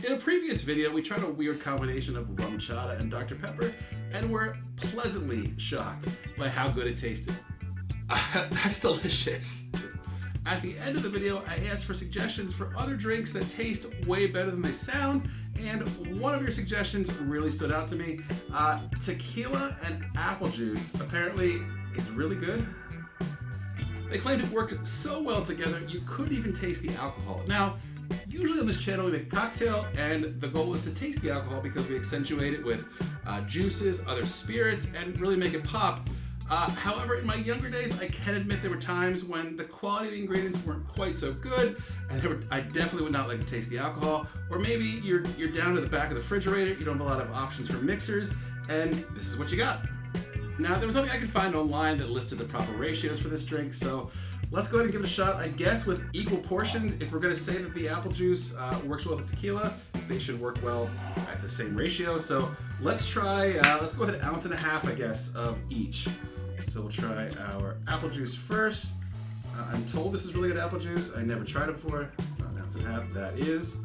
In a previous video, we tried a weird combination of rum chata and Dr. Pepper, and were pleasantly shocked by how good it tasted. That's delicious. At the end of the video, I asked for suggestions for other drinks that taste way better than they sound, and one of your suggestions really stood out to me. Tequila and apple juice apparently is really good. They claimed it worked so well together you couldn't even taste the alcohol. Now, usually on this channel we make a cocktail, and the goal is to taste the alcohol because we accentuate it with juices, other spirits, and really make it pop. However, in my younger days, I can admit there were times when the quality of the ingredients weren't quite so good, and I definitely would not like to taste the alcohol. Or maybe you're down to the back of the refrigerator, you don't have a lot of options for mixers, and this is what you got. Now, there was nothing I could find online that listed the proper ratios for this drink, so let's go ahead and give it a shot. I guess with equal portions, if we're going to say that the apple juice works well with the tequila, they should work well at the same ratio. So let's try, let's go with 1.5 ounces, I guess, of each. So we'll try our apple juice first. I'm told this is really good apple juice. I never tried it before. It's not 1.5 ounces. That is.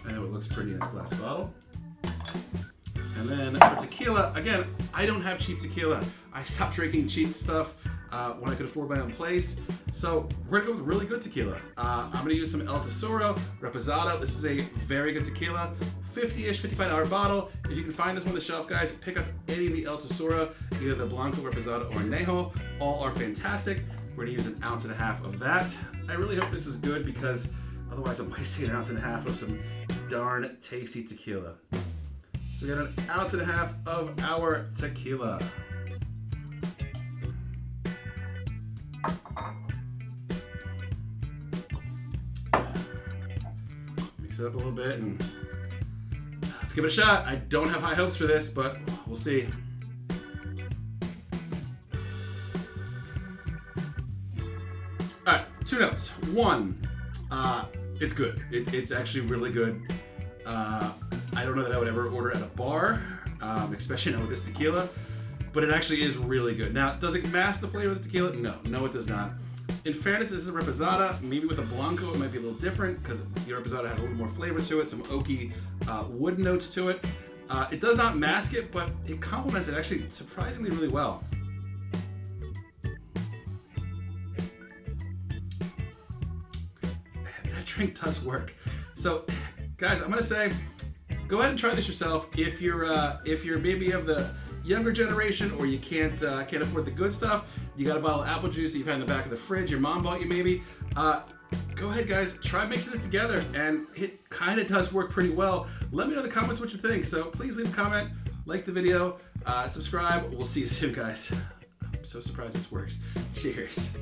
I know it looks pretty in its glass bottle. And then for tequila, again, I don't have cheap tequila. I stopped drinking cheap stuff when I could afford my own place. So we're gonna go with really good tequila. I'm gonna use some El Tesoro Reposado. This is a very good tequila, 50-ish, $55 bottle. If you can find this one on the shelf, guys, pick up any of the El Tesoro, either the Blanco, Reposado, or Añejo. All are fantastic. We're gonna use 1.5 ounces of that. I really hope this is good because otherwise I'm wasting 1.5 ounces of some darn tasty tequila. So we got 1.5 ounces of our tequila. Mix it up a little bit and let's give it a shot. I don't have high hopes for this, but we'll see. All right, 2 notes. One, it's good. It's actually really good. I don't know that I would ever order at a bar, especially not with this tequila, but it actually is really good. Now, does it mask the flavor of the tequila? No, it does not. In fairness, this is a Reposada. Maybe with a Blanco, it might be a little different because the Reposada has a little more flavor to it, some oaky wood notes to it. It does not mask it, but it complements it actually surprisingly really well. That drink does work. So, guys, I'm gonna say, go ahead and try this yourself. If you're maybe of the younger generation or you can't afford the good stuff, you got a bottle of apple juice that you've had in the back of the fridge, your mom bought you maybe. Go ahead, guys, try mixing it together, and it kind of does work pretty well. Let me know in the comments what you think. So please leave a comment, like the video, subscribe. We'll see you soon, guys. I'm so surprised this works. Cheers.